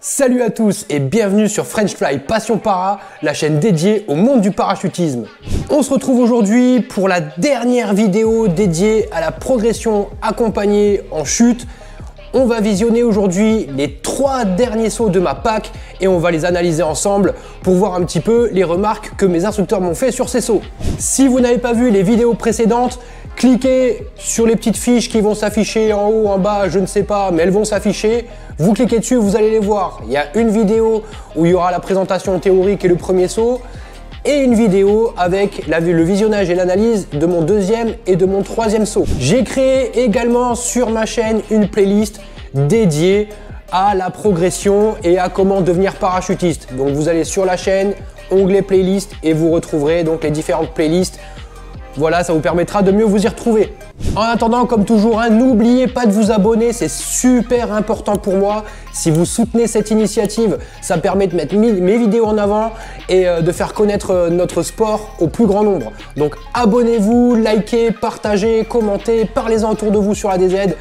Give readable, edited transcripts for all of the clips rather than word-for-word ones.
Salut à tous et bienvenue sur French Fly Passion Para, la chaîne dédiée au monde du parachutisme. On se retrouve aujourd'hui pour la dernière vidéo dédiée à la progression accompagnée en chute. On va visionner aujourd'hui les 3 derniers sauts de ma pack et on va les analyser ensemble pour voir un petit peu les remarques que mes instructeurs m'ont fait sur ces sauts. Si vous n'avez pas vu les vidéos précédentes, cliquez sur les petites fiches qui vont s'afficher en haut, en bas, je ne sais pas, mais elles vont s'afficher. Vous cliquez dessus, vous allez les voir. Il y a une vidéo où il y aura la présentation théorique et le premier saut, et une vidéo avec le visionnage et l'analyse de mon deuxième et de mon troisième saut. J'ai créé également sur ma chaîne une playlist dédiée à la progression et à comment devenir parachutiste. Donc vous allez sur la chaîne, onglet playlist et vous retrouverez donc les différentes playlists. Voilà, ça vous permettra de mieux vous y retrouver. En attendant, comme toujours, n'oubliez pas de vous abonner, c'est super important pour moi. Si vous soutenez cette initiative, ça permet de mettre mes vidéos en avant et de faire connaître notre sport au plus grand nombre. Donc abonnez-vous, likez, partagez, commentez, parlez-en autour de vous sur la DZ.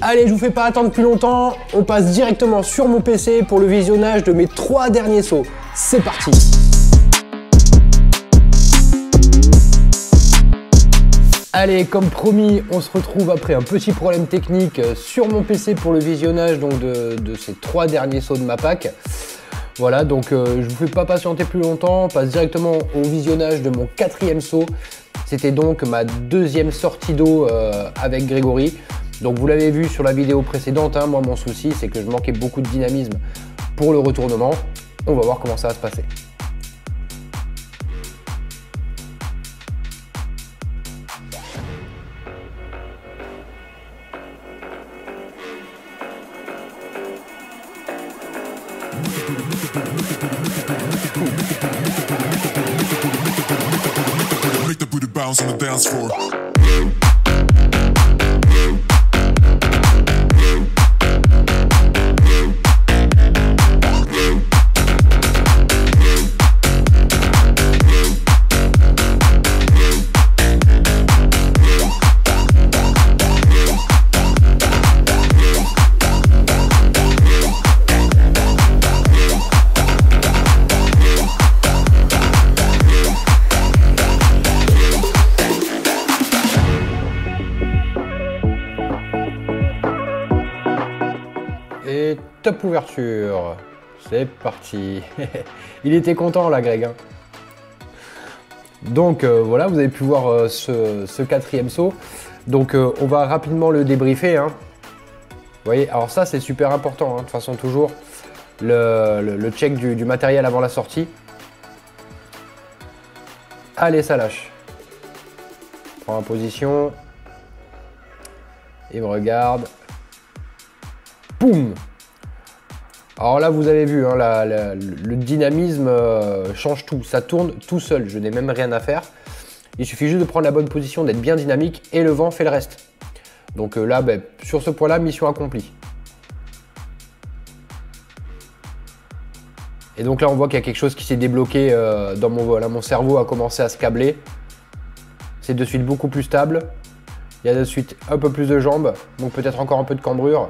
Allez, je vous fais pas attendre plus longtemps, on passe directement sur mon PC pour le visionnage de mes 3 derniers sauts. C'est parti! Allez, comme promis, on se retrouve après un petit problème technique sur mon PC pour le visionnage donc, de ces 3 derniers sauts de ma pack. Voilà, donc je ne vous fais pas patienter plus longtemps, on passe directement au visionnage de mon 4e saut. C'était donc ma 2e sortie d'eau avec Grégory. Donc vous l'avez vu sur la vidéo précédente, moi mon souci c'est que je manquais beaucoup de dynamisme pour le retournement. On va voir comment ça va se passer. Make the booty bounce on the dance floor. Et top ouverture, c'est parti. Il était content là, Greg. Donc voilà, vous avez pu voir ce 4e saut. Donc on va rapidement le débriefer. Vous voyez, alors ça c'est super important, de toute façon toujours le check du matériel avant la sortie. Allez, ça lâche. Prends en position. Il me regarde. Boum! Alors là, vous avez vu, le dynamisme change tout. Ça tourne tout seul. Je n'ai même rien à faire. Il suffit juste de prendre la bonne position, d'être bien dynamique et le vent fait le reste. Donc là, sur ce point-là, mission accomplie. Et donc là, on voit qu'il y a quelque chose qui s'est débloqué dans mon cerveau a commencé à se câbler. C'est de suite beaucoup plus stable. Il y a de suite un peu plus de jambes, donc peut-être encore un peu de cambrure.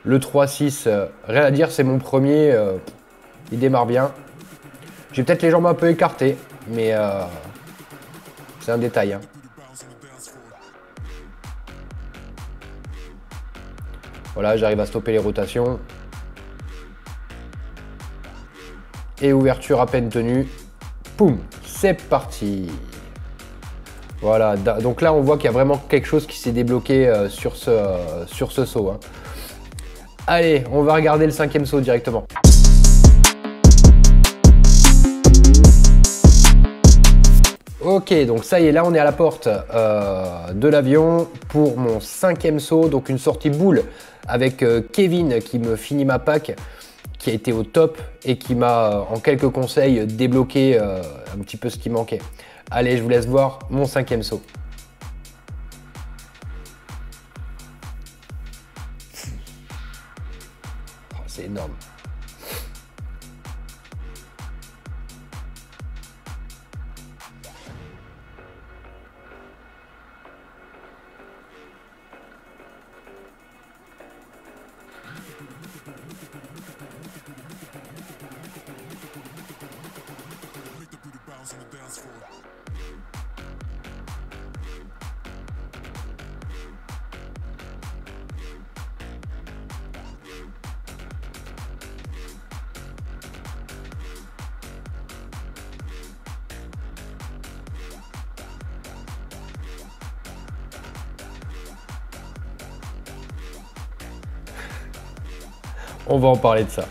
Le 3-6, rien à dire, c'est mon premier, il démarre bien. J'ai peut-être les jambes un peu écartées, mais c'est un détail. Voilà, j'arrive à stopper les rotations. Et ouverture à peine tenue. Poum, c'est parti. Voilà, donc là on voit qu'il y a vraiment quelque chose qui s'est débloqué sur ce saut. Allez, on va regarder le 5e saut directement. Ok, donc ça y est, là on est à la porte de l'avion pour mon 5e saut, donc une sortie boule avec Kevin qui me finit ma pack, qui a été au top et qui m'a en quelques conseils débloqué un petit peu ce qui manquait. Allez, je vous laisse voir mon 5e saut. Oh, c'est énorme. On va en parler de ça.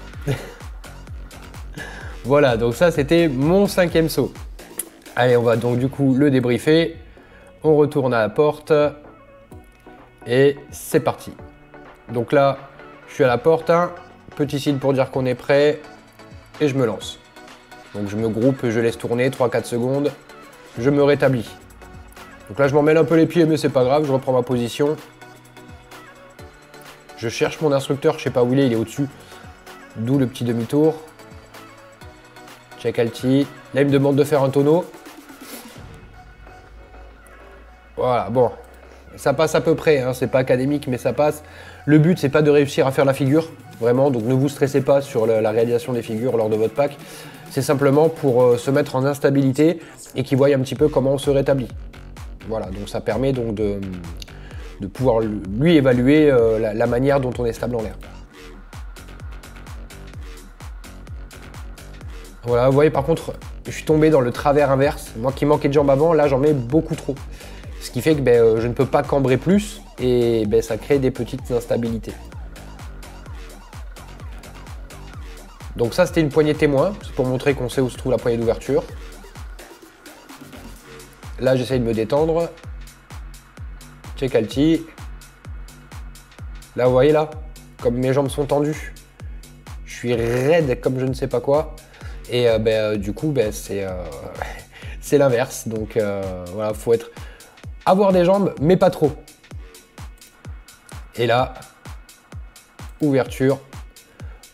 Voilà, donc ça c'était mon 5e saut. Allez, on va donc du coup le débriefer. On retourne à la porte. Et c'est parti. Donc là, je suis à la porte. Hein. Petit signe pour dire qu'on est prêt. Et je me lance. Donc je me groupe, je laisse tourner 3-4 secondes. Je me rétablis. Donc là, je m'emmêle un peu les pieds, mais c'est pas grave. Je reprends ma position. Je cherche mon instructeur, je sais pas où il est au-dessus. D'où le petit demi-tour. Check alti. Là, il me demande de faire un tonneau. Voilà, bon. Ça passe à peu près, hein. C'est pas académique, mais ça passe. Le but, c'est pas de réussir à faire la figure, vraiment. Donc ne vous stressez pas sur la réalisation des figures lors de votre pack. C'est simplement pour se mettre en instabilité et qu'il voie un petit peu comment on se rétablit. Voilà, donc ça permet donc de pouvoir lui évaluer la manière dont on est stable en l'air. Voilà, vous voyez par contre, je suis tombé dans le travers inverse. Moi qui manquais de jambes avant, là j'en mets beaucoup trop. Ce qui fait que je ne peux pas cambrer plus et ça crée des petites instabilités. Donc ça c'était une poignée témoin, c'est pour montrer qu'on sait où se trouve la poignée d'ouverture. Là j'essaye de me détendre. Check alti. Là vous voyez là, comme mes jambes sont tendues, je suis raide comme je ne sais pas quoi. Et du coup c'est l'inverse. Donc voilà, faut avoir des jambes mais pas trop. Et là, ouverture.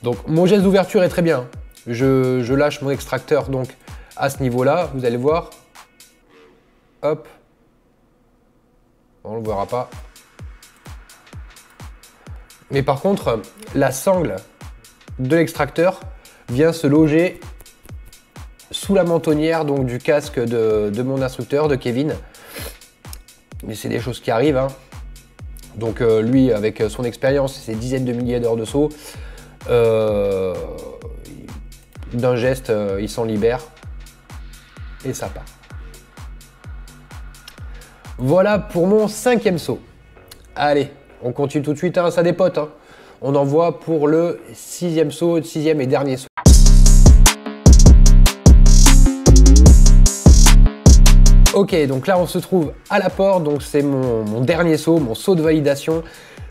Donc mon geste d'ouverture est très bien. Je lâche mon extracteur donc à ce niveau-là, vous allez voir. Hop. On ne le verra pas. Mais par contre, la sangle de l'extracteur vient se loger sous la mentonnière donc, du casque de mon instructeur, de Kevin. Mais c'est des choses qui arrivent. Hein. Donc lui, avec son expérience et ses dizaines de milliers d'heures de saut, d'un geste, il s'en libère. Et ça part. Voilà pour mon 5e saut. Allez, on continue tout de suite, hein, ça dépote. Hein. On envoie pour le 6e saut, 6e et dernier saut. Ok, donc là on se trouve à la porte, donc c'est mon dernier saut, mon saut de validation.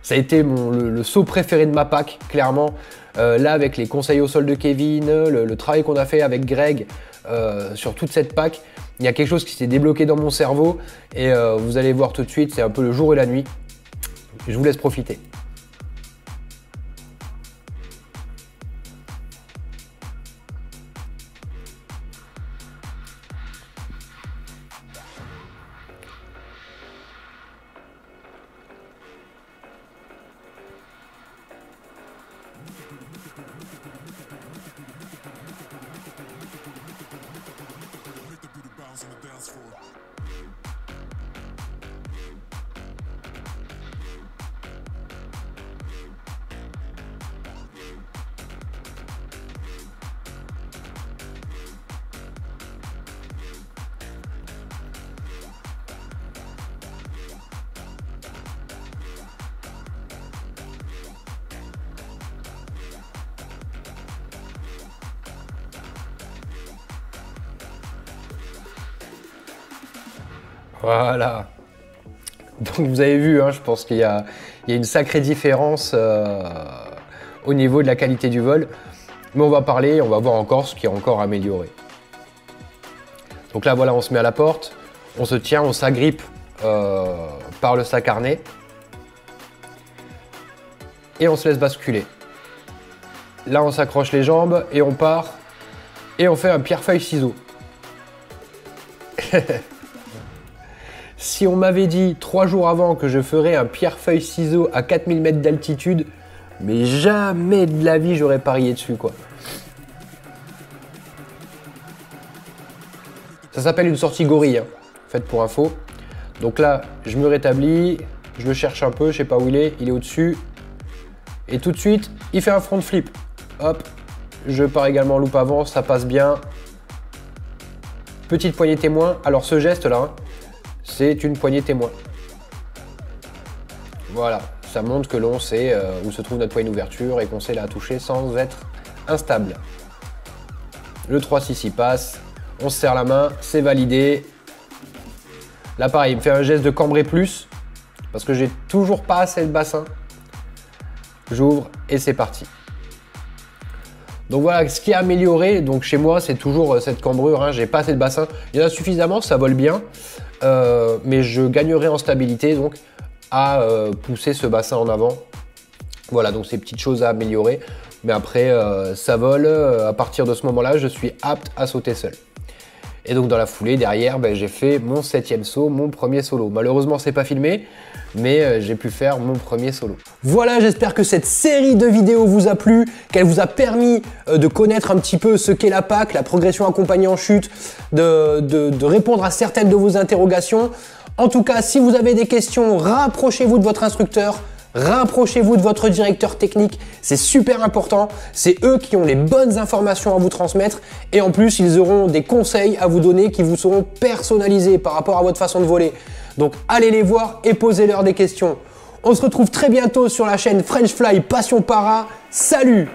Ça a été le saut préféré de ma pack, clairement. Là, avec les conseils au sol de Kevin, le travail qu'on a fait avec Greg sur toute cette pack, il y a quelque chose qui s'est débloqué dans mon cerveau et vous allez voir tout de suite, c'est un peu le jour et la nuit. Je vous laisse profiter. Voilà. Donc vous avez vu, hein, je pense qu'il y a une sacrée différence au niveau de la qualité du vol. Mais on va parler, on va voir encore ce qui est encore amélioré. Donc là, voilà, on se met à la porte, on se tient, on s'agrippe par le sac harnais et on se laisse basculer. Là, on s'accroche les jambes et on part et on fait un pierre-feuille-ciseau. Si on m'avait dit 3 jours avant que je ferais un pierre-feuille-ciseau à 4000 mètres d'altitude, mais jamais de la vie j'aurais parié dessus, quoi. Ça s'appelle une sortie gorille, hein, faite pour info. Donc là, je me rétablis, je le cherche un peu, je sais pas où il est au-dessus. Et tout de suite, il fait un front flip. Hop, je pars également en loupe avant, ça passe bien. Petite poignée témoin. Alors ce geste-là, hein, c'est une poignée témoin. Voilà, ça montre que l'on sait où se trouve notre poignée d'ouverture et qu'on sait la toucher sans être instable. Le 3-6 il passe, on se serre la main, c'est validé. Là pareil, il me fait un geste de cambrer plus parce que j'ai toujours pas assez de bassin. J'ouvre et c'est parti. Donc voilà, ce qui est amélioré, donc chez moi c'est toujours cette cambrure, hein, j'ai pas assez de bassin. Il y en a suffisamment, ça vole bien, mais je gagnerai en stabilité donc à pousser ce bassin en avant. Voilà, donc ces petites choses à améliorer. Mais après, ça vole. À partir de ce moment-là, je suis apte à sauter seul. Et donc dans la foulée, derrière, j'ai fait mon 7e saut, mon premier solo. Malheureusement, c'est pas filmé, mais j'ai pu faire mon premier solo. Voilà, j'espère que cette série de vidéos vous a plu, qu'elle vous a permis de connaître un petit peu ce qu'est la PAC, la progression accompagnée en chute, de répondre à certaines de vos interrogations. En tout cas, si vous avez des questions, rapprochez-vous de votre instructeur. Rapprochez-vous de votre directeur technique, c'est super important. C'est eux qui ont les bonnes informations à vous transmettre et en plus, ils auront des conseils à vous donner qui vous seront personnalisés par rapport à votre façon de voler. Donc, allez les voir et posez-leur des questions. On se retrouve très bientôt sur la chaîne French Fly Passion Para. Salut!